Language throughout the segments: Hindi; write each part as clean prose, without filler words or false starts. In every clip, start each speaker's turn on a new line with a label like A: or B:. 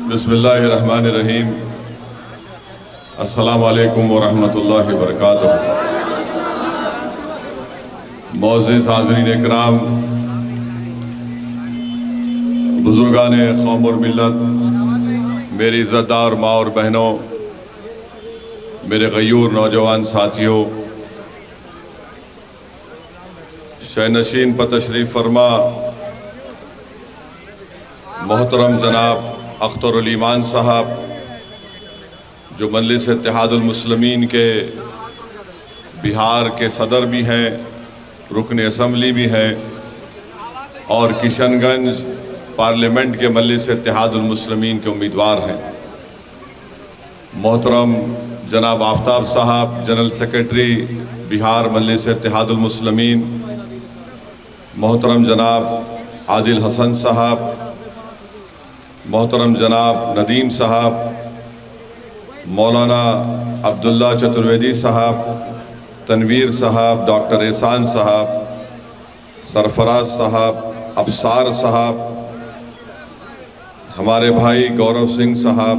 A: बिस्मिल्लाहिर्रहमानिर्रहीम। अस्सलामु अलैकुम वरहमतुल्लाहि वबरकातुहू। मोअज़्ज़िज़ हाज़रीन इकराम, बुज़ुर्गान क़ौम और मिल्लत, मेरी इज़्ज़तदार माँ और बहनों, मेरे ग़यूर नौजवान साथियों, शहनशीन पर तशरीफ़ फरमा मोहतरम जनाब अख्तरुल ईमान साहब, जो मजलिस इत्तेहादुल मुस्लिमीन के बिहार के सदर भी हैं, रुकन असम्बली भी हैं और किशनगंज पार्लियामेंट के मजलिस इत्तेहादुल मुस्लिमीन के उम्मीदवार हैं। मोहतरम जनाब आफ्ताब साहब, जनरल सेक्रेटरी बिहार मजलिस इत्तेहादुल मुस्लिमीन, मोहतरम जनाब आदिल हसन साहब, मोहतरम जनाब नदीम साहब, मौलाना अब्दुल्ला चतुर्वेदी साहब, तनवीर साहब, डॉक्टर एहसान साहब, सरफराज साहब, अफसार साहब, हमारे भाई गौरव सिंह साहब,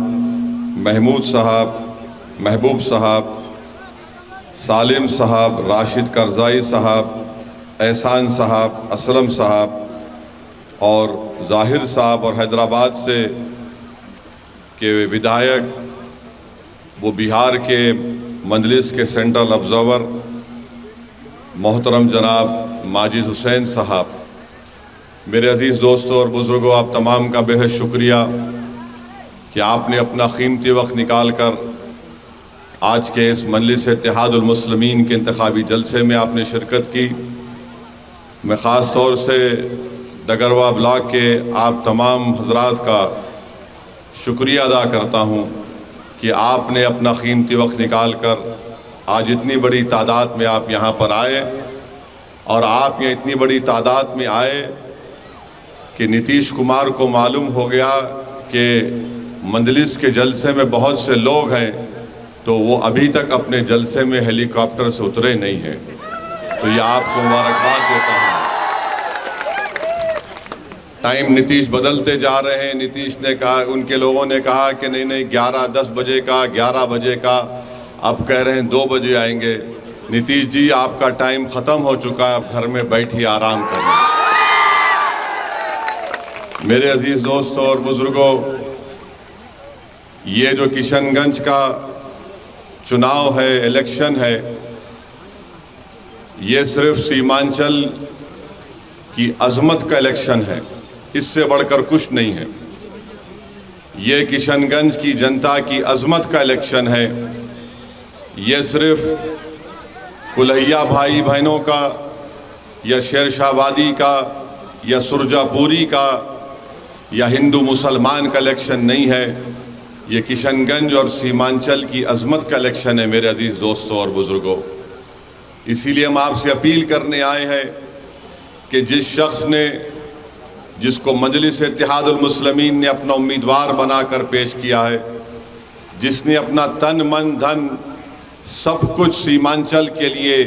A: महमूद साहब, महबूब साहब, सालिम साहब, राशिद करज़ाई साहब, एहसान साहब, असलम साहब और ज़ाहिर साहब और हैदराबाद से के विधायक, वो बिहार के मजलिस के सेंट्रल ऑब्ज़र्वर मोहतरम जनाब माजिद हुसैन साहब, मेरे अज़ीज़ दोस्तों और बुज़ुर्गों, आप तमाम का बेहद शुक्रिया कि आपने अपना कीमती वक्त निकाल कर आज के इस मजलिस इत्तेहादुल मुस्लिमीन के इंतखाबी जलसे में आपने शिरकत की। मैं ख़ास तौर से डगरवा ब्लॉक के आप तमाम हजरात का शुक्रिया अदा करता हूँ कि आपने अपना कीमती वक्त निकाल कर आज इतनी बड़ी तादाद में आप यहाँ पर आए और आप यहाँ इतनी बड़ी तादाद में आए कि नीतीश कुमार को मालूम हो गया कि मजलिस के जलसे में बहुत से लोग हैं, तो वो अभी तक अपने जलसे में हेलीकॉप्टर से उतरे नहीं हैं। तो ये आपको मुबारकबाद देता हूँ। टाइम नीतीश बदलते जा रहे हैं। नीतीश ने कहा, उनके लोगों ने कहा कि नहीं नहीं 10 बजे का 11 बजे का, अब कह रहे हैं 2 बजे आएंगे। नीतीश जी, आपका टाइम ख़त्म हो चुका है, अब घर में बैठिए, आराम करिए। मेरे अजीज़ दोस्तों और बुज़ुर्गों, ये जो किशनगंज का चुनाव है, इलेक्शन है, ये सिर्फ सीमांचल की अज़मत का इलेक्शन है, इससे बढ़कर कुछ नहीं है। ये किशनगंज की जनता की अज़मत का इलेक्शन है। ये सिर्फ कुल्हैया भाई बहनों का या शेरशाहबादी का या सुरजापुरी का या हिंदू मुसलमान का इलेक्शन नहीं है। ये किशनगंज और सीमांचल की अज़मत का इलेक्शन है मेरे अजीज़ दोस्तों और बुज़ुर्गों। इसीलिए हम आपसे अपील करने आए हैं कि जिस शख्स ने, जिसको मजलिस इत्तेहादुल मुस्लिमीन ने अपना उम्मीदवार बनाकर पेश किया है, जिसने अपना तन मन धन सब कुछ सीमांचल के लिए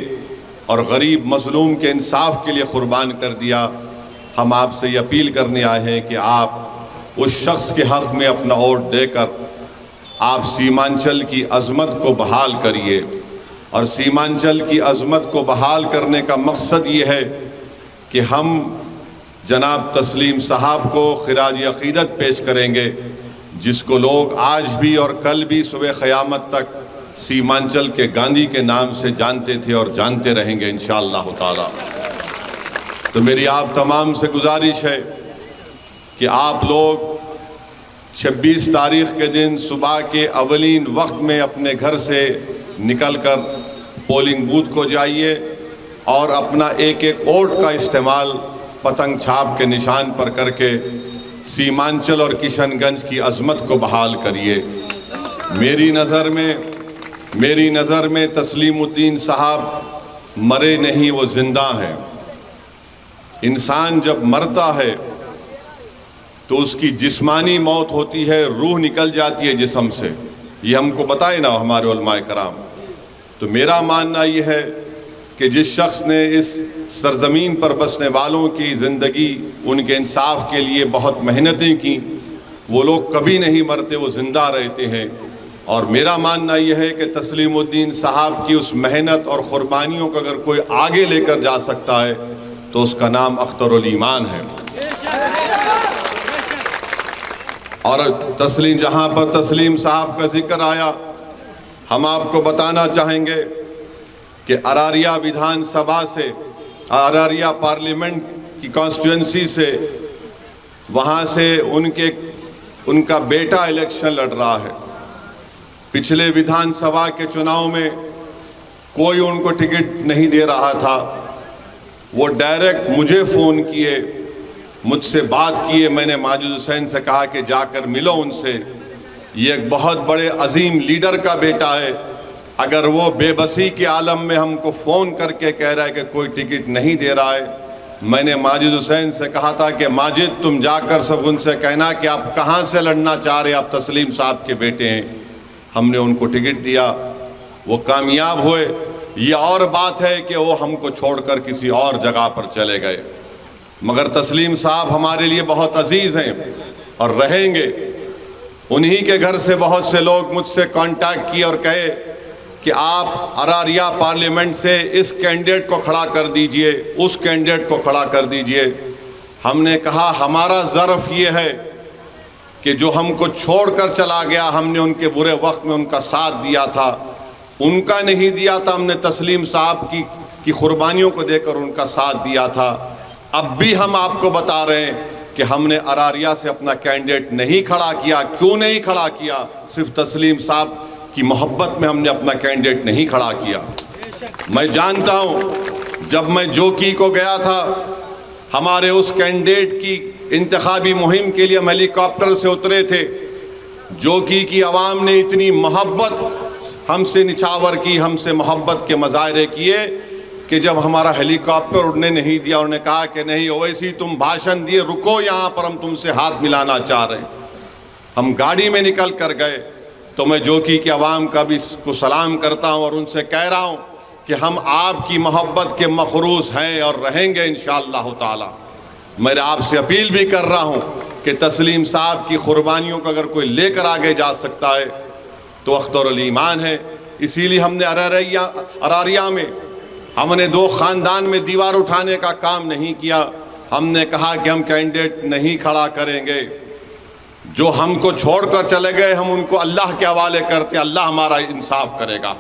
A: और गरीब मज़लूम के इंसाफ के लिए कुर्बान कर दिया, हम आपसे ये अपील करने आए हैं कि आप उस शख्स के हक़ में अपना वोट देकर आप सीमांचल की अज़मत को बहाल करिए। और सीमांचल की अज़मत को बहाल करने का मकसद ये है कि हम जनाब तस्लीम साहब को खिराज अक़ीदत पेश करेंगे, जिसको लोग आज भी और कल भी सुबह क़यामत तक सीमांचल के गांधी के नाम से जानते थे और जानते रहेंगे इंशाअल्लाह ताला। तो मेरी आप तमाम से गुजारिश है कि आप लोग 26 तारीख़ के दिन सुबह के अवलीन वक्त में अपने घर से निकलकर पोलिंग बूथ को जाइए और अपना एक एक वोट का इस्तेमाल पतंग छाप के निशान पर करके सीमांचल और किशनगंज की अज़मत को बहाल करिए। मेरी नज़र में तस्लीमुद्दीन साहब मरे नहीं, वो ज़िंदा हैं। इंसान जब मरता है तो उसकी जिस्मानी मौत होती है, रूह निकल जाती है जिस्म से, ये हमको बताए ना हमारे उलमाए कराम। तो मेरा मानना ये है कि जिस शख्स ने इस सरज़मीन पर बसने वालों की ज़िंदगी, उनके इंसाफ के लिए बहुत मेहनतें की, वो लोग कभी नहीं मरते, वो जिंदा रहते हैं। और मेरा मानना यह है कि तस्लीमुद्दीन साहब की उस मेहनत और कुर्बानियों को अगर कोई आगे लेकर जा सकता है तो उसका नाम अख्तरुल ईमान है। और तस्लीम, जहाँ पर तस्लीम साहब का जिक्र आया, हम आपको बताना चाहेंगे कि अरारिया विधानसभा से, अरारिया पार्लियामेंट की कॉन्स्टिट्यूंसी से, वहाँ से उनका बेटा इलेक्शन लड़ रहा है। पिछले विधानसभा के चुनाव में कोई उनको टिकट नहीं दे रहा था। वो डायरेक्ट मुझे फ़ोन किए, मुझसे बात किए। मैंने माजिद हुसैन से कहा कि जाकर मिलो उनसे, ये एक बहुत बड़े अजीम लीडर का बेटा है। अगर वो बेबसी के आलम में हमको फ़ोन करके कह रहा है कि कोई टिकट नहीं दे रहा है, मैंने माजिद हुसैन से कहा था कि माजिद, तुम जाकर सब उनसे कहना कि आप कहाँ से लड़ना चाह रहे, आप तस्लीम साहब के बेटे हैं। हमने उनको टिकट दिया, वो कामयाब हुए। ये और बात है कि वो हमको छोड़कर किसी और जगह पर चले गए, मगर तस्लीम साहब हमारे लिए बहुत अजीज़ हैं और रहेंगे। उन्हीं के घर से बहुत से लोग मुझसे कांटेक्ट किए और कहे कि आप अरारिया पार्लियामेंट से इस कैंडिडेट को खड़ा कर दीजिए, उस कैंडिडेट को खड़ा कर दीजिए। हमने कहा हमारा ज़र्फ़ ये है कि जो हमको छोड़कर चला गया, हमने उनके बुरे वक्त में उनका साथ दिया था, उनका नहीं दिया था, हमने तस्लीम साहब की कुर्बानियों को देकर उनका साथ दिया था। अब भी हम आपको बता रहे हैं कि हमने अरारिया से अपना कैंडिडेट नहीं खड़ा किया। क्यों नहीं खड़ा किया? सिर्फ तस्लीम साहब की मोहब्बत में हमने अपना कैंडिडेट नहीं खड़ा किया। मैं जानता हूँ, जब मैं जोकी को गया था, हमारे उस कैंडिडेट की इंतखाबी मुहिम के लिए हम हेलीकॉप्टर से उतरे थे। जोकी की आवाम ने इतनी मोहब्बत हमसे निछावर की, हमसे मोहब्बत के मज़ाहरे किए कि जब हमारा हेलीकॉप्टर उड़ने नहीं दिया, उन्होंने कहा कि नहीं ओवैसी, तुम भाषण दिए, रुको यहाँ पर, हम तुमसे हाथ मिलाना चाह रहे हैं। हम गाड़ी में निकल कर गए। तो मैं जोकी की आवाम का भी को सलाम करता हूँ और उनसे कह रहा हूँ कि हम आपकी मोहब्बत के मखरूस हैं और रहेंगे इंशाअल्लाह ताला। मैं आपसे अपील भी कर रहा हूँ कि तस्लीम साहब की कुर्बानियों को अगर कोई लेकर आगे जा सकता है तो अख्तरुल ईमान है। इसीलिए हमने अरारिया में हमने दो ख़ानदान में दीवार उठाने का काम नहीं किया। हमने कहा कि हम कैंडिडेट नहीं खड़ा करेंगे। जो हमको छोड़कर चले गए, हम उनको अल्लाह के हवाले करते हैं। अल्लाह हमारा इंसाफ करेगा।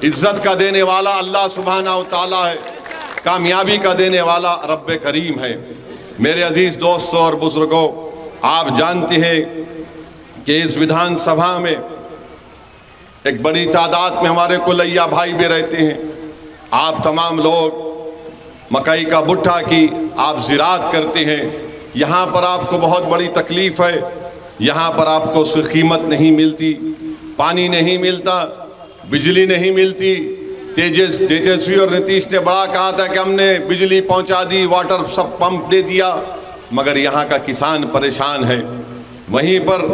A: इज़्ज़त का देने वाला अल्लाह सुब्हानहू तआला है, कामयाबी का देने वाला रब्बे करीम है। मेरे अजीज़ दोस्तों और बुज़ुर्गों, आप जानते हैं कि इस विधानसभा में एक बड़ी तादाद में हमारे कुलैया भाई भी रहते हैं। आप तमाम लोग मकई का भुट्टा की आप ज़िराअत करते हैं। यहाँ पर आपको बहुत बड़ी तकलीफ़ है। यहाँ पर आपको उसकी कीमत नहीं मिलती, पानी नहीं मिलता, बिजली नहीं मिलती। तेजस्वी और नीतीश ने बड़ा कहा था कि हमने बिजली पहुँचा दी, वाटर सब पंप दे दिया, मगर यहाँ का किसान परेशान है। वहीं पर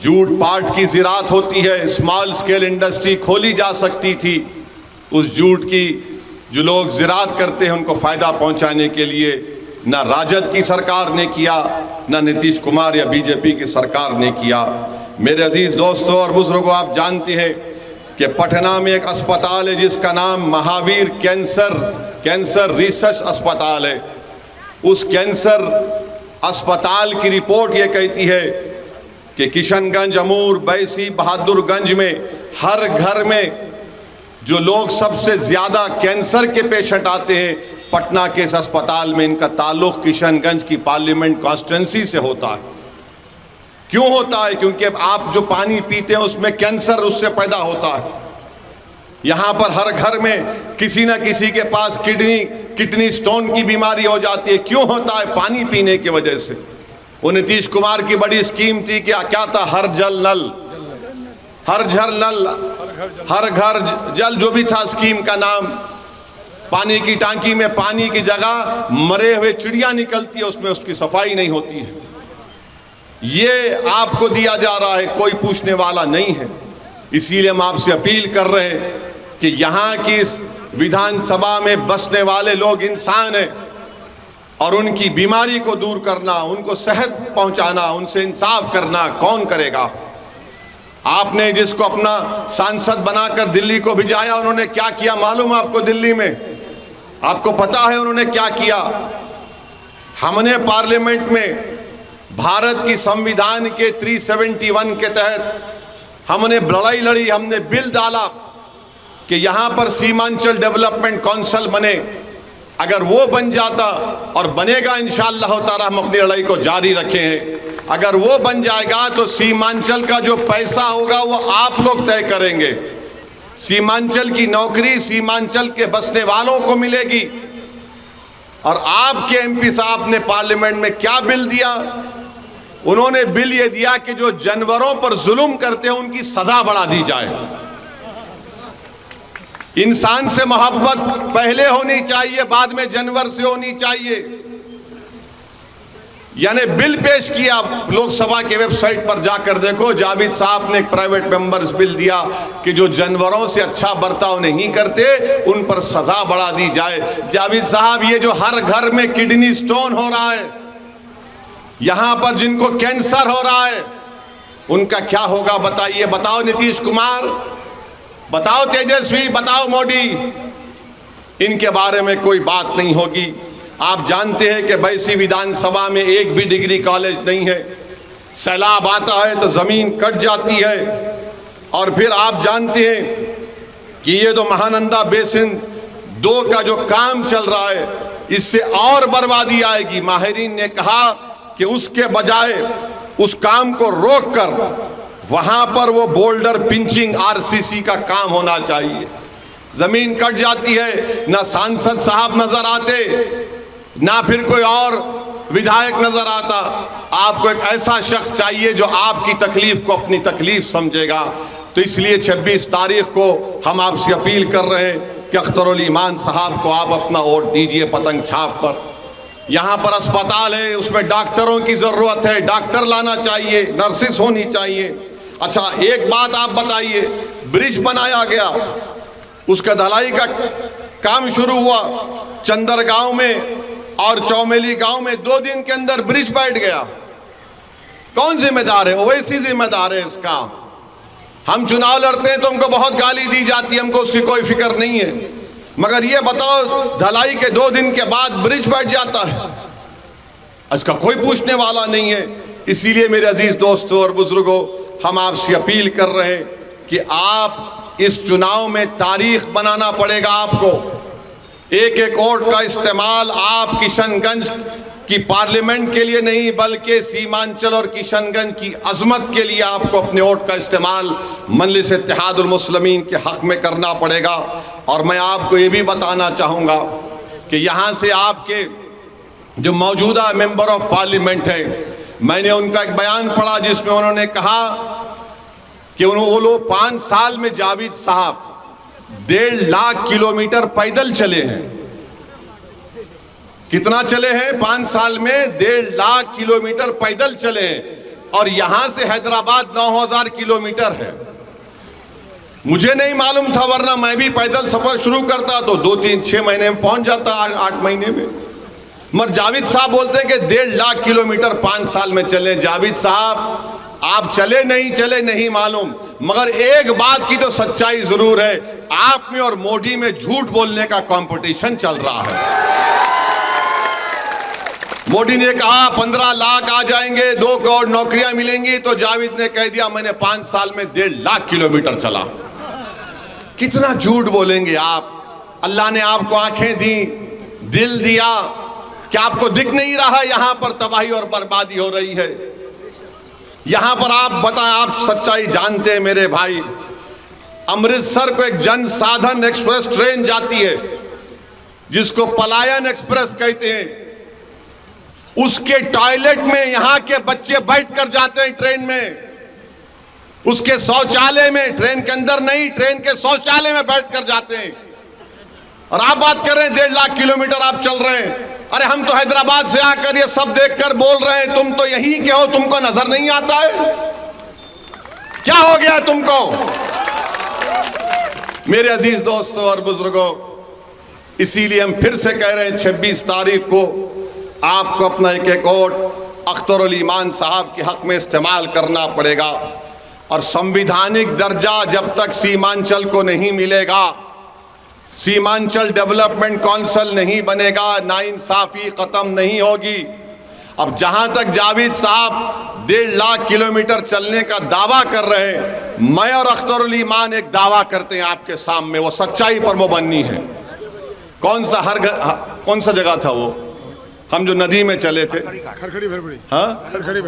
A: जूट पाट की ज़िराअत होती है, स्मॉल स्केल इंडस्ट्री खोली जा सकती थी। उस जूट की जो लोग ज़िराअत करते हैं उनको फ़ायदा पहुंचाने के लिए ना राजद की सरकार ने किया, ना नीतीश कुमार या बीजेपी की सरकार ने किया। मेरे अजीज़ दोस्तों और बुज़ुर्गों, आप जानते हैं कि पटना में एक अस्पताल है जिसका नाम महावीर कैंसर रिसर्च अस्पताल है। उस कैंसर अस्पताल की रिपोर्ट ये कहती है कि किशनगंज, अमूर, बैसी, बहादुरगंज में हर घर में जो लोग सबसे ज़्यादा कैंसर के पेशेंट आते हैं, पटना के इस अस्पताल में इनका ताल्लुक़ किशनगंज की पार्लियामेंट कॉन्स्टिट्यूंसी से होता है। क्यों होता है? क्योंकि आप जो पानी पीते हैं उसमें कैंसर उससे पैदा होता है। यहाँ पर हर घर में किसी न किसी के पास किडनी स्टोन की बीमारी हो जाती है। क्यों होता है? पानी पीने की वजह से। वो नीतीश कुमार की बड़ी स्कीम थी कि क्या था, हर घर जल, जो भी था स्कीम का नाम। पानी की टांकी में पानी की जगह मरे हुए चिड़िया निकलती है, उसमें उसकी सफाई नहीं होती है। ये आपको दिया जा रहा है, कोई पूछने वाला नहीं है। इसीलिए हम आपसे अपील कर रहे हैं कि यहाँ की इस विधानसभा में बसने वाले लोग इंसान हैं। और उनकी बीमारी को दूर करना, उनको सेहत पहुंचाना, उनसे इंसाफ करना कौन करेगा? आपने जिसको अपना सांसद बनाकर दिल्ली को भिजाया, उन्होंने क्या किया मालूम आपको? दिल्ली में आपको पता है उन्होंने क्या किया? हमने पार्लियामेंट में भारत की संविधान के 371 के तहत हमने लड़ाई लड़ी, हमने बिल डाला कि यहां पर सीमांचल डेवलपमेंट काउंसिल बने। अगर वो बन जाता, और बनेगा इंशाअल्लाह ताला, हम अपनी लड़ाई को जारी रखे हैं। अगर वो बन जाएगा तो सीमांचल का जो पैसा होगा वो आप लोग तय करेंगे। सीमांचल की नौकरी सीमांचल के बसने वालों को मिलेगी। और आपके एमपी साहब ने पार्लियामेंट में क्या बिल दिया? उन्होंने बिल ये दिया कि जो जानवरों पर जुल्म करते हैं उनकी सजा बढ़ा दी जाए। इंसान से मोहब्बत पहले होनी चाहिए, बाद में जानवर से होनी चाहिए। यानी बिल पेश किया, लोकसभा के वेबसाइट पर जाकर देखो, जावेद साहब ने एक प्राइवेट मेंबर्स बिल दिया कि जो जानवरों से अच्छा बर्ताव नहीं करते उन पर सजा बढ़ा दी जाए। जावेद साहब, ये जो हर घर में किडनी स्टोन हो रहा है, यहां पर जिनको कैंसर हो रहा है, उनका क्या होगा बताइए? बताओ नीतीश कुमार, बताओ तेजस्वी, बताओ मोदी, इनके बारे में कोई बात नहीं होगी। आप जानते हैं कि बैसी विधानसभा में एक भी डिग्री कॉलेज नहीं है। सैलाब आता है तो जमीन कट जाती है। और फिर आप जानते हैं कि ये जो महानंदा बेसिन 2 का जो काम चल रहा है, इससे और बर्बादी आएगी। माहिरीन ने कहा कि उसके बजाय उस काम को रोककर वहां पर वो बोल्डर पिंचिंग आरसीसी का काम होना चाहिए। जमीन कट जाती है, ना सांसद साहब नजर आते, ना फिर कोई और विधायक नजर आता। आपको एक ऐसा शख्स चाहिए जो आपकी तकलीफ को अपनी तकलीफ समझेगा। तो इसलिए 26 तारीख को हम आपसे अपील कर रहे हैं कि अख्तरुल ईमान साहब को आप अपना वोट दीजिए पतंग छाप पर। यहाँ पर अस्पताल है, उसमें डॉक्टरों की ज़रूरत है, डॉक्टर लाना चाहिए, नर्सिस होनी चाहिए। अच्छा, एक बात आप बताइए, ब्रिज बनाया गया, उसका ढलाई का काम शुरू हुआ चंदरगांव में और चौमेली गांव में, 2 दिन के अंदर ब्रिज बैठ गया। कौन जिम्मेदार है? ओवैसी जिम्मेदार है इसका। हम चुनाव लड़ते हैं तो हमको बहुत गाली दी जाती है, हमको उसकी कोई फिक्र नहीं है। मगर ये बताओ, ढलाई के 2 दिन के बाद ब्रिज बैठ जाता है, इसका कोई पूछने वाला नहीं है। इसीलिए मेरे अजीज दोस्तों और बुजुर्गों, हम आपसे अपील कर रहे हैं कि आप इस चुनाव में तारीख बनाना पड़ेगा आपको। एक एक वोट का इस्तेमाल आप किशनगंज की पार्लियामेंट के लिए नहीं, बल्कि सीमांचल और किशनगंज की अजमत के लिए आपको अपने वोट का इस्तेमाल मजलिस इत्तेहादुल मुस्लिमीन के हक में करना पड़ेगा। और मैं आपको ये भी बताना चाहूँगा कि यहाँ से आपके जो मौजूदा मेंबर ऑफ पार्लियामेंट हैं, मैंने उनका एक बयान पढ़ा जिसमें उन्होंने कहा कि वो लोग 5 साल में जावेद साहब 1.5 लाख किलोमीटर पैदल चले हैं। कितना चले हैं? 5 साल में 1.5 लाख किलोमीटर पैदल चले हैं। और यहां से हैदराबाद 9000 किलोमीटर है। मुझे नहीं मालूम था, वरना मैं भी पैदल सफर शुरू करता तो 2-3-6 महीने में पहुंच जाता, 8 महीने में। मगर जावेद साहब बोलते हैं कि 1.5 लाख किलोमीटर 5 साल में चले। जावेद साहब, आप चले नहीं मालूम, मगर एक बात की तो सच्चाई जरूर है, आप में और मोदी में झूठ बोलने का कंपटीशन चल रहा है। मोदी ने कहा 15 लाख आ जाएंगे, 2 करोड़ नौकरियां मिलेंगी, तो जावेद ने कह दिया मैंने 5 साल में 1.5 लाख किलोमीटर चला। कितना झूठ बोलेंगे आप? अल्लाह ने आपको आंखें दी, दिल दिया, क्या आपको दिख नहीं रहा है यहां पर तबाही और बर्बादी हो रही है? यहां पर आप बताएं, आप सच्चाई जानते हैं मेरे भाई, अमृतसर को एक जनसाधन एक्सप्रेस ट्रेन जाती है जिसको पलायन एक्सप्रेस कहते हैं। उसके टॉयलेट में यहां के बच्चे बैठकर जाते हैं ट्रेन में, उसके शौचालय में, ट्रेन के अंदर नहीं, ट्रेन के शौचालय में बैठकर जाते हैं। और आप बात कर रहे हैं 1.5 लाख किलोमीटर आप चल रहे हैं। अरे हम तो हैदराबाद से आकर ये सब देखकर बोल रहे हैं, तुम तो यहीं के हो, तुमको नजर नहीं आता है? क्या हो गया तुमको? मेरे अजीज दोस्तों और बुजुर्गों, इसीलिए हम फिर से कह रहे हैं 26 तारीख को आपको अपना एक एक वोट अख्तरुल ईमान साहब के हक में इस्तेमाल करना पड़ेगा। और संविधानिक दर्जा जब तक सीमांचल को नहीं मिलेगा, सीमांचल डेवलपमेंट काउंसिल नहीं बनेगा, नाइंसाफी ख़त्म नहीं होगी। अब जहां तक जावेद साहब 1.5 लाख किलोमीटर चलने का दावा कर रहे हैं, मैं और अख्तरुल ईमान एक दावा करते हैं आपके सामने, वो सच्चाई पर मुबन्नी है। कौन सा जगह था वो, हम जो नदी में चले थे,
B: खरखरी भरभरी,
A: हाँ
B: खरखरी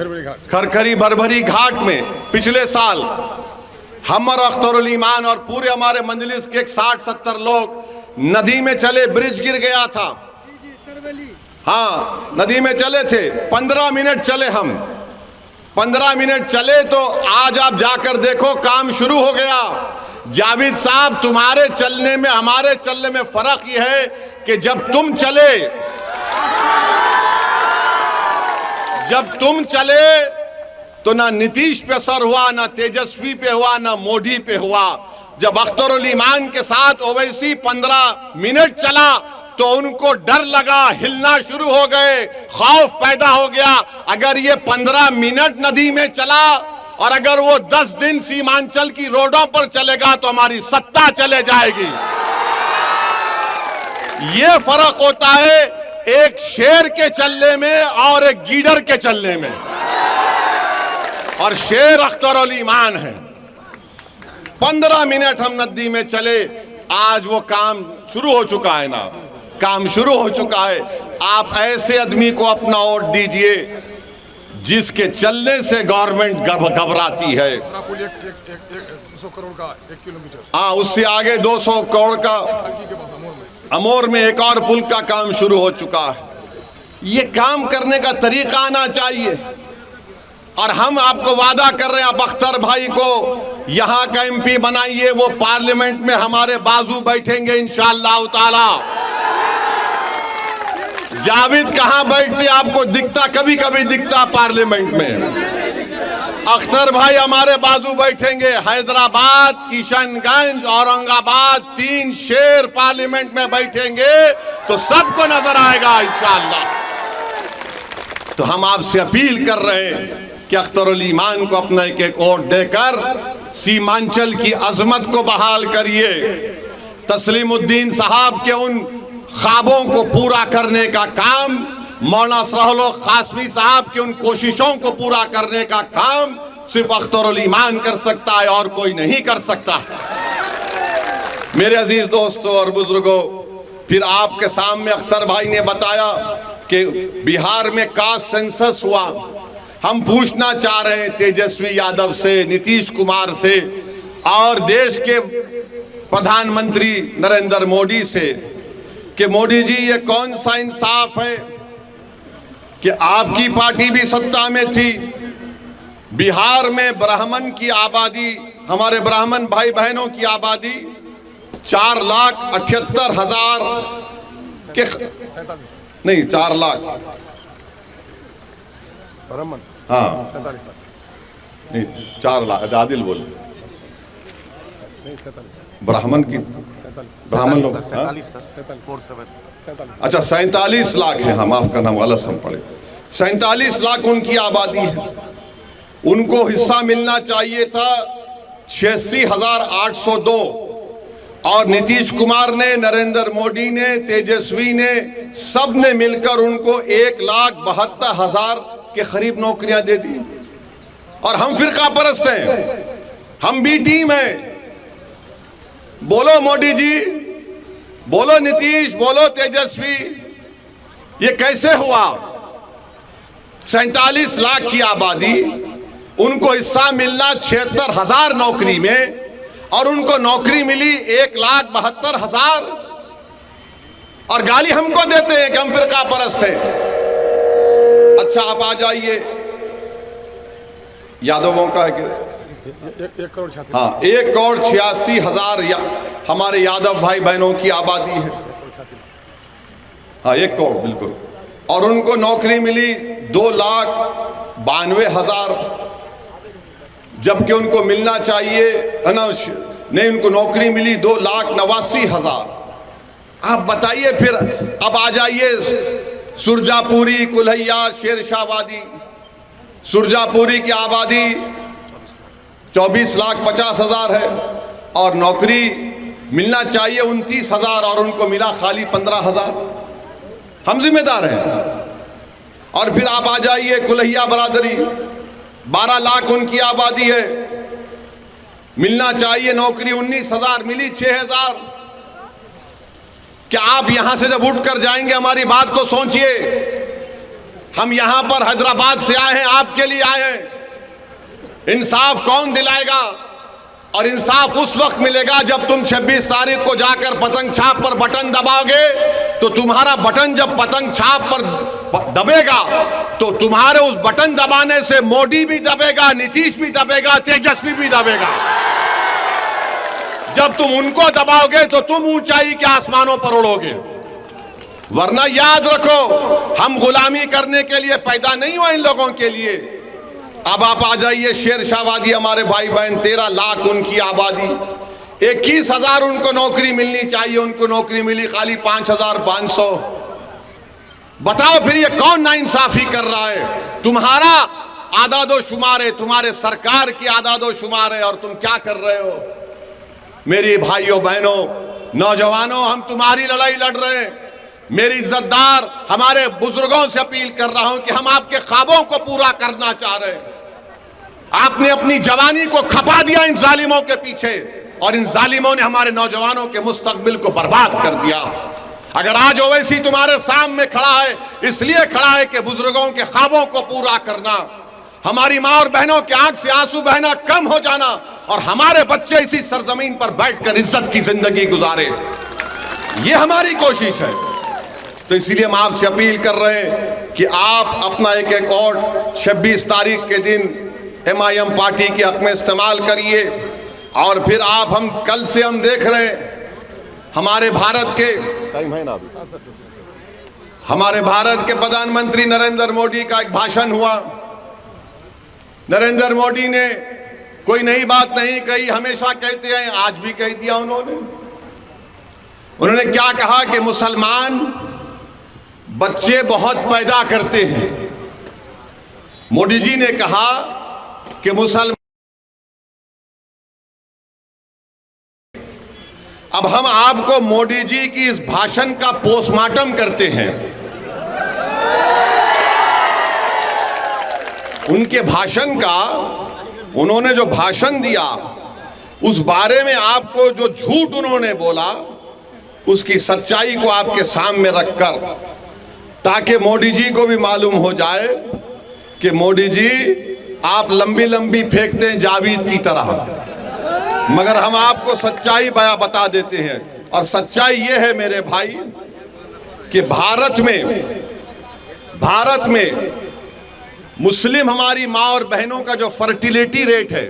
A: भरभरी घाट में पिछले साल हम और अख्तरुल ईमान और पूरे हमारे मंजलिस के 60-70 लोग नदी में चले, ब्रिज गिर गया था। हाँ, नदी में चले थे, 15 मिनट चले हम, 15 मिनट चले तो आज आप जाकर देखो काम शुरू हो गया। जावेद साहब, तुम्हारे चलने में हमारे चलने में फर्क यह है कि जब तुम चले तो ना नीतीश पे असर हुआ, ना तेजस्वी पे हुआ, ना मोदी पे हुआ। जब अख्तरुल ईमान के साथ ओवैसी 15 मिनट चला तो उनको डर लगा, हिलना शुरू हो गए, खौफ पैदा हो गया। अगर ये 15 मिनट नदी में चला और अगर वो 10 दिन सीमांचल की रोडों पर चलेगा तो हमारी सत्ता चले जाएगी। ये फर्क होता है एक शेर के चलने में और एक गीदड़ के चलने में, और शेर अख्तरुल ईमान है। 15 मिनट हम नदी में चले, आज वो काम शुरू हो चुका है ना, काम शुरू हो चुका है। आप ऐसे आदमी को अपना वोट दीजिए जिसके चलने से गवर्नमेंट घबराती है।
B: 200 करोड़ का 1 किलोमीटर,
A: हाँ, उससे आगे 200 करोड़ का अमोर में एक और पुल का काम शुरू हो चुका है। ये काम करने का तरीका आना चाहिए। और हम आपको वादा कर रहे हैं, आप अख्तर भाई को यहाँ का MP बनाइए, वो पार्लियामेंट में हमारे बाजू बैठेंगे इंशाअल्लाह ताला। जावेद कहाँ बैठते आपको दिखता, कभी कभी दिखता पार्लियामेंट में। अख्तर भाई हमारे बाजू बैठेंगे। हैदराबाद, किशनगंज, औरंगाबाद, 3 शेर पार्लियामेंट में बैठेंगे तो सबको नजर आएगा इंशाअल्लाह। तो हम आपसे अपील कर रहे हैं कि अख्तरुल ईमान को अपना एक एक वोट देकर सीमांचल की अजमत को बहाल करिए। तस्लीमुद्दीन साहब के उन ख्वाबों को पूरा करने का काम, मौलाना सरहुल कासमी साहब की उन कोशिशों को पूरा करने का काम सिर्फ अख्तरुल ईमान कर सकता है और कोई नहीं कर सकता। मेरे अजीज दोस्तों और बुजुर्गों, फिर आपके सामने अख्तर भाई ने बताया कि बिहार में कास्ट सेंसस हुआ। हम पूछना चाह रहे हैं तेजस्वी यादव से, नीतीश कुमार से और देश के प्रधानमंत्री नरेंद्र मोदी से कि मोदी जी, ये कौन सा इंसाफ है कि आपकी पार्टी भी सत्ता में थी, बिहार में ब्राह्मण की आबादी, हमारे ब्राह्मण भाई बहनों की आबादी 4,78,000 के नहीं 4 लाख
B: ब्राह्मण,
A: हाँ
B: 47 लाख
A: नहीं 4 लाख, आदिल बोल,
B: नहीं 47
A: ब्राह्मण की, ब्राह्मण लोग
B: 47
A: अच्छा 47 लाख है। हम आपका नाम गलत सम पड़े, 47 लाख उनकी आबादी है। उनको हिस्सा मिलना चाहिए था 86,802 और नीतीश कुमार ने, नरेंद्र मोदी ने, तेजस्वी ने, सब ने मिलकर उनको 1,72,000 के करीब नौकरियां दे दी। और हम फिरका परस्त हैं, हम भी टीम हैं। बोलो मोदी जी, बोलो नीतीश, बोलो तेजस्वी, ये कैसे हुआ? 47 लाख की आबादी, उनको हिस्सा मिलना 76,000 नौकरी में, और उनको नौकरी मिली 1,72,000 और गाली हमको देते हैं कि हम फिरका परस्त हैं। अच्छा, आप आ जाइए, यादवों का है कि
B: 1 करोड़ 86,
A: हाँ 1,86,000 हमारे यादव भाई बहनों की आबादी है। हाँ 1 करोड़ बिल्कुल। और उनको नौकरी मिली 2,92,000, जबकि उनको मिलना चाहिए नहीं, उनको नौकरी मिली 2,89,000। आप बताइए फिर। अब आ जाइए सुरजापुरी, कुल्हैया, शेरशाहवादी। सुरजापुरी की आबादी 24,50,000 है और नौकरी मिलना चाहिए 29,000 और उनको मिला खाली 15,000। हम जिम्मेदार हैं। और फिर आप आ जाइए कुल्हैया बरादरी, 12 लाख उनकी आबादी है, मिलना चाहिए नौकरी 19,000, मिली 6,000। क्या आप यहां से जब उठकर जाएंगे, हमारी बात को सोचिए, हम यहां पर हैदराबाद से आए हैं, आपके लिए आए हैं। इंसाफ कौन दिलाएगा? और इंसाफ उस वक्त मिलेगा जब तुम 26 तारीख को जाकर पतंग छाप पर बटन दबाओगे। तो तुम्हारा बटन जब पतंग छाप पर दबेगा तो तुम्हारे उस बटन दबाने से मोदी भी दबेगा, नीतीश भी दबेगा, तेजस्वी भी दबेगा। जब तुम उनको दबाओगे तो तुम ऊंचाई के आसमानों पर उड़ोगे। वरना याद रखो, हम गुलामी करने के लिए पैदा नहीं हुए इन लोगों के लिए। अब आप आ जाइए शेरशाहवादी, हमारे भाई बहन, 13 लाख उनकी आबादी, 21,000 उनको नौकरी मिलनी चाहिए, उनको नौकरी मिली खाली 5,500। बताओ फिर ये कौन नाइंसाफी कर रहा है? तुम्हारा आदादो शुमार है, तुम्हारे सरकार की आदादो शुमार है, और तुम क्या कर रहे हो? मेरी भाइयों बहनों, नौजवानों, हम तुम्हारी लड़ाई लड़ रहे हैं। मेरी इज्जतदार हमारे बुजुर्गों से अपील कर रहा हूं कि हम आपके ख्वाबों को पूरा करना चाह रहे हैं। आपने अपनी जवानी को खपा दिया इन जालिमों के पीछे, और इन जालिमों ने हमारे नौजवानों के मुस्तकबिल को बर्बाद कर दिया। अगर आज ओवैसी तुम्हारे सामने खड़ा है, इसलिए खड़ा है कि बुजुर्गों के ख्वाबों को पूरा करना, हमारी मां और बहनों के आंख से आंसू बहना कम हो जाना, और हमारे बच्चे इसी सरजमीन पर बैठकर इज्जत की जिंदगी गुजारे, ये हमारी कोशिश है। तो इसीलिए हम आपसे अपील कर रहे हैं कि आप अपना एक अकाउंट 26 तारीख के दिन MIM पार्टी के हक में इस्तेमाल करिए। और फिर आप, हम कल से हम देख रहे हैं हमारे भारत के टाइम है ना अभी, हमारे भारत के प्रधानमंत्री नरेंद्र मोदी का एक भाषण हुआ। नरेंद्र मोदी ने कोई नई बात नहीं कही, हमेशा कहते हैं, आज भी कह दिया उन्होंने क्या कहा कि मुसलमान बच्चे बहुत पैदा करते हैं। मोदी जी ने कहा कि मुसलमान, अब हम आपको मोदी जी की इस भाषण का पोस्टमार्टम करते हैं। उनके भाषण का, उन्होंने जो भाषण दिया उस बारे में आपको जो झूठ उन्होंने बोला उसकी सच्चाई को आपके सामने रखकर, ताकि मोदी जी को भी मालूम हो जाए कि मोदी जी आप लंबी लंबी फेंकते हैं जावेद की तरह, मगर हम आपको सच्चाई बता देते हैं। और सच्चाई ये है मेरे भाई कि भारत में मुस्लिम हमारी माँ और बहनों का जो फर्टिलिटी रेट है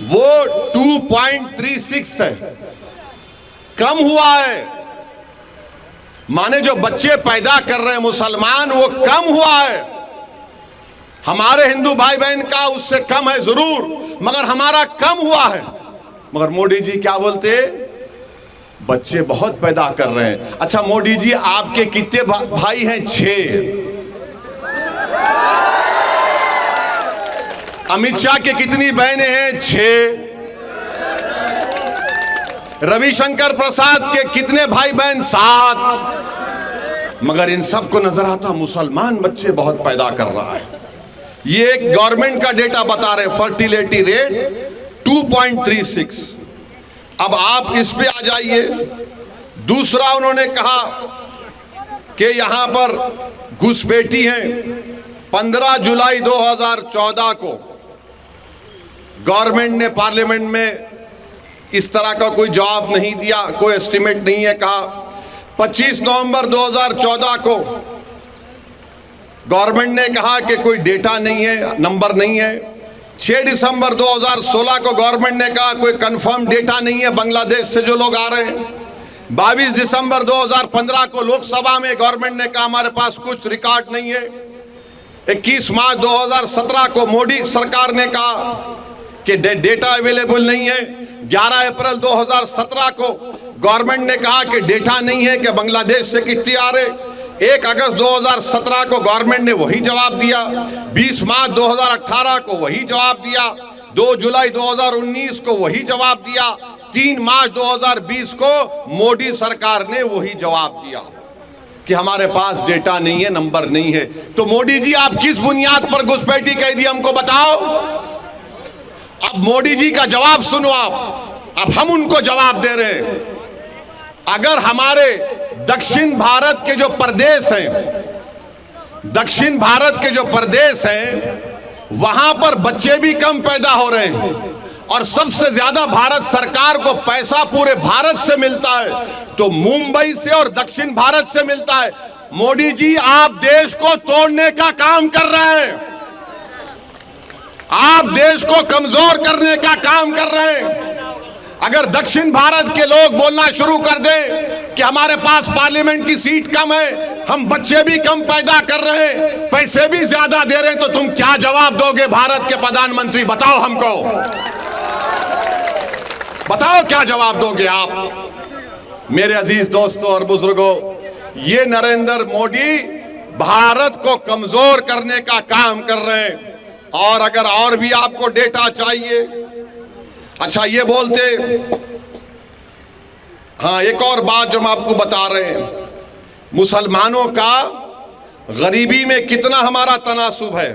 A: वो 2.36 है, कम हुआ है। माने जो बच्चे पैदा कर रहे हैं मुसलमान, वो कम हुआ है। हमारे हिंदू भाई बहन का उससे कम है जरूर, मगर हमारा कम हुआ है। मगर मोदी जी क्या बोलते, बच्चे बहुत पैदा कर रहे हैं। अच्छा मोदी जी, आपके कितने भाई हैं? 6। अमित शाह के कितनी बहनें हैं? 6। रविशंकर प्रसाद के कितने भाई बहन? 7। मगर इन सबको नजर आता मुसलमान बच्चे बहुत पैदा कर रहा है। ये एक गवर्नमेंट का डेटा बता रहे, फर्टिलिटी रेट 2.36। अब आप इस पे आ जाइए। दूसरा उन्होंने कहा कि यहां पर घुसपैठी हैं। 15 जुलाई 2014 को गवर्नमेंट ने पार्लियामेंट में इस तरह का कोई जवाब नहीं दिया, कोई एस्टिमेट नहीं है। कहा 25 नवंबर 2014 को गवर्नमेंट ने कहा कि कोई डेटा नहीं है, नंबर नहीं है। 6 दिसंबर 2016 को गवर्नमेंट ने कहा कोई कंफर्म डेटा नहीं है बांग्लादेश से जो लोग आ रहे हैं। 22 दिसंबर 2015 को लोकसभा में गवर्नमेंट ने कहा हमारे पास कुछ रिकॉर्ड नहीं है। 21 मार्च 2017 को मोदी सरकार ने कहा कि डेटा अवेलेबल नहीं है। 11 अप्रैल 2017 को गवर्नमेंट ने कहा कि डेटा नहीं है कि बांग्लादेश से कितने आ रहे। 1 अगस्त 2017 को गवर्नमेंट ने वही जवाब दिया, 20 मार्च 2018 को वही जवाब दिया, 2 जुलाई 2019 को वही जवाब दिया, 3 मार्च 2020 को मोदी सरकार ने वही जवाब दिया कि हमारे पास डेटा नहीं है, नंबर नहीं है। तो मोदी जी आप किस बुनियाद पर घुसपैठी कह दी हमको बताओ। अब मोदी जी का जवाब सुनो आप, अब हम उनको जवाब दे रहे हैं। अगर हमारे दक्षिण भारत के जो प्रदेश हैं, दक्षिण भारत के जो प्रदेश हैं वहां पर बच्चे भी कम पैदा हो रहे हैं और सबसे ज्यादा भारत सरकार को पैसा पूरे भारत से मिलता है तो मुंबई से और दक्षिण भारत से मिलता है। मोदी जी आप देश को तोड़ने का काम कर रहे हैं, आप देश को कमजोर करने का काम कर रहे हैं। अगर दक्षिण भारत के लोग बोलना शुरू कर दें कि हमारे पास पार्लियामेंट की सीट कम है, हम बच्चे भी कम पैदा कर रहे हैं, पैसे भी ज्यादा दे रहे हैं, तो तुम क्या जवाब दोगे भारत के प्रधानमंत्री? बताओ हमको, बताओ क्या जवाब दोगे आप? मेरे अजीज दोस्तों और बुजुर्गों, ये नरेंद्र मोदी भारत को कमजोर करने का काम कर रहे हैं। और अगर और भी आपको डेटा चाहिए, अच्छा ये बोलते, हाँ एक और बात जो हम आपको बता रहे हैं, मुसलमानों का गरीबी में कितना हमारा तनासुब है,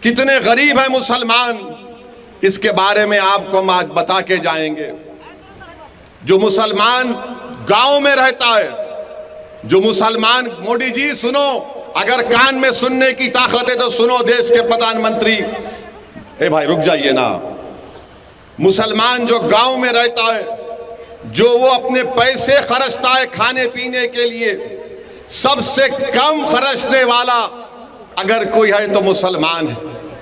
A: कितने गरीब है मुसलमान, इसके बारे में आपको हम आज बता के जाएंगे। जो मुसलमान गांव में रहता है, जो मुसलमान, मोदी जी सुनो, अगर कान में सुनने की ताकत है तो सुनो देश के प्रधानमंत्री। ए भाई रुक जाइए ना। मुसलमान जो गांव में रहता है, जो वो अपने पैसे खर्चता है खाने पीने के लिए, सबसे कम खर्चने वाला अगर कोई है तो मुसलमान है।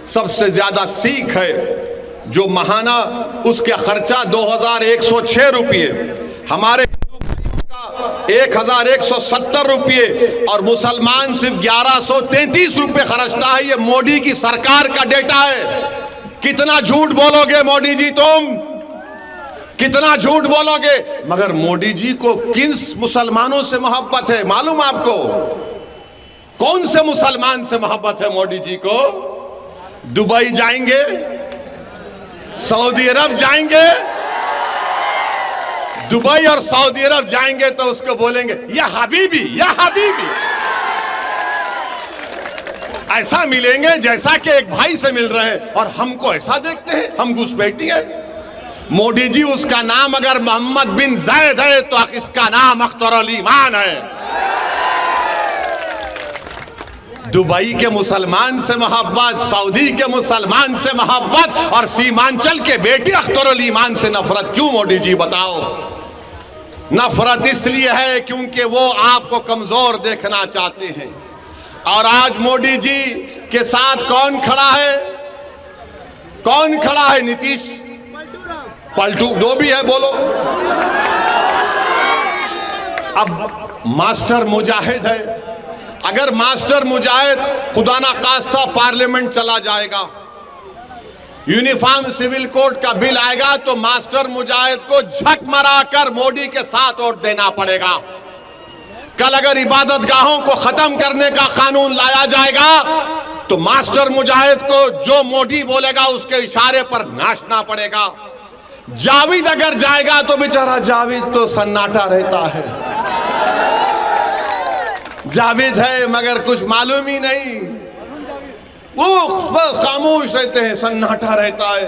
A: सबसे ज्यादा सिख है, जो महाना उसका खर्चा 2106 रुपये, हमारे 1170 रुपये और मुसलमान सिर्फ 1133 रुपये खर्चता है। ये मोदी की सरकार का डेटा है। कितना झूठ बोलोगे मोदी जी, तुम कितना झूठ बोलोगे? मगर मोदी जी को किन मुसलमानों से मोहब्बत है मालूम आपको? कौन से मुसलमान से मोहब्बत है मोदी जी को? दुबई जाएंगे, सऊदी अरब जाएंगे, दुबई और सऊदी अरब जाएंगे तो उसको बोलेंगे या हबीबी, या हबीबी। ऐसा मिलेंगे जैसा कि एक भाई से मिल रहे हैं, और हमको ऐसा देखते हैं हम घुसपैठी है। मोदी जी उसका नाम अगर मोहम्मद बिन जायद है तो इसका नाम अख्तरुल ईमान है। दुबई के मुसलमान से मोहब्बत, सऊदी के मुसलमान से मोहब्बत और सीमांचल के बेटे अख्तरुल ईमान से नफरत क्यों मोदी जी बताओ? नफरत इसलिए है क्योंकि वो आपको कमजोर देखना चाहते हैं। और आज मोदी जी के साथ कौन खड़ा है? कौन खड़ा है? नीतीश पलटू जो भी है बोलो। अब मास्टर मुजाहिद है, अगर मास्टर मुजाहिद खुदा ना खास्ता पार्लियामेंट चला जाएगा, यूनिफॉर्म सिविल कोड का बिल आएगा तो मास्टर मुजाहिद को झक मराकर मोदी के साथ वोट देना पड़ेगा। कल अगर इबादत गाहों को खत्म करने का कानून लाया जाएगा तो मास्टर मुजाहिद को जो मोदी बोलेगा उसके इशारे पर नाचना पड़ेगा। जावेद अगर जाएगा तो बेचारा जावेद तो सन्नाटा रहता है, जावेद है मगर कुछ मालूम ही नहीं, वो खामोश रहते हैं, सन्नाटा रहता है,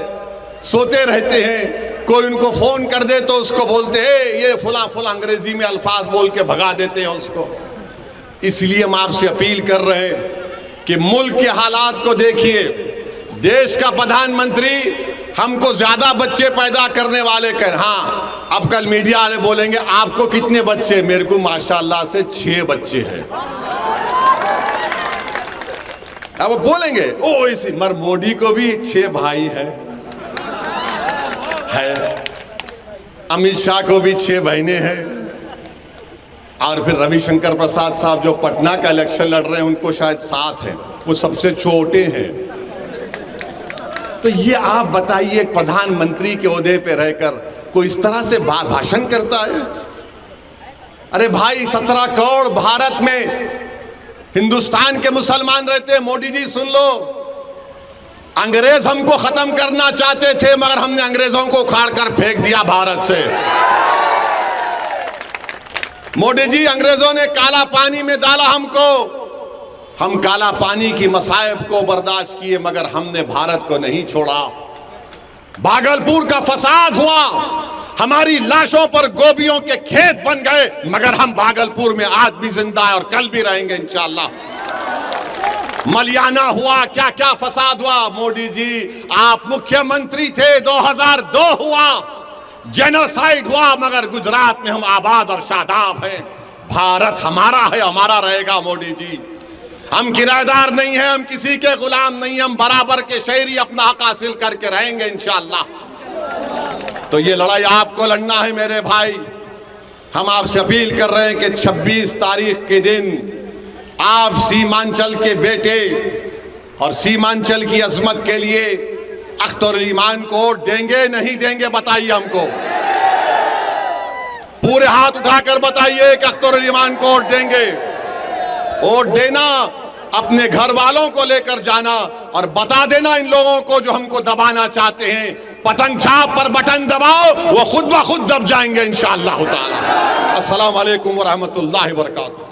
A: सोते रहते हैं। कोई उनको फोन कर दे तो उसको बोलते हैं ये फुला फुला, अंग्रेजी में अल्फाज बोल के भगा देते हैं उसको। इसलिए हम आपसे अपील कर रहे हैं कि मुल्क के हालात को देखिए। देश का प्रधानमंत्री हमको ज्यादा बच्चे पैदा करने वाले कह, हाँ अब कल मीडिया वाले बोलेंगे आपको कितने बच्चे? मेरे को माशाल्लाह से 6 बच्चे हैं। अब वो बोलेंगे ओ इसी मर मोदी को भी 6 भाई है, अमित शाह को भी 6 बहनें हैं, और फिर रविशंकर प्रसाद साहब जो पटना का इलेक्शन लड़ रहे हैं उनको शायद 7 हैं, वो सबसे छोटे हैं। तो ये आप बताइए प्रधानमंत्री के ओहदे पे रहकर कोई इस तरह से भाषण करता है? अरे भाई 17 करोड़ भारत में हिंदुस्तान के मुसलमान रहते हैं। मोदी जी सुन लो, अंग्रेज हमको खत्म करना चाहते थे मगर हमने अंग्रेजों को उखाड़ कर फेंक दिया भारत से। मोदी जी, अंग्रेजों ने काला पानी में डाला हमको, हम काला पानी की मसाइब को बर्दाश्त किए मगर हमने भारत को नहीं छोड़ा। भागलपुर का फसाद हुआ, हमारी लाशों पर गोभियों के खेत बन गए मगर हम भागलपुर में आज भी जिंदा है और कल भी रहेंगे इंशाअल्लाह। मलियाना हुआ, क्या क्या फसाद हुआ। मोदी जी आप मुख्यमंत्री थे, 2002 हुआ, जेनोसाइड हुआ मगर गुजरात में हम आबाद और शादाब हैं। भारत हमारा है, हमारा रहेगा। मोदी जी हम किराएदार नहीं हैं, हम किसी के गुलाम नहीं, हम बराबर के शहरी अपना हक हासिल करके रहेंगे इंशाअल्लाह। तो ये लड़ाई आपको लड़ना है मेरे भाई। हम आपसे अपील कर रहे हैं कि 26 तारीख के दिन आप सीमांचल के बेटे और सीमांचल की अजमत के लिए अख्तर ईमान को वोट देंगे नहीं देंगे, बताइए हमको। पूरे हाथ उठाकर बताइए कि अख्तर ईमान को वोट देंगे। वोट देना, अपने घर वालों को लेकर जाना और बता देना इन लोगों को जो हमको दबाना चाहते हैं, पतंग छाप पर बटन दबाओ, वो खुद ब खुद दब जाएंगे इंशाअल्लाह ताला। अस्सलाम वालेकुम व रहमतुल्लाहि व बरकातहू।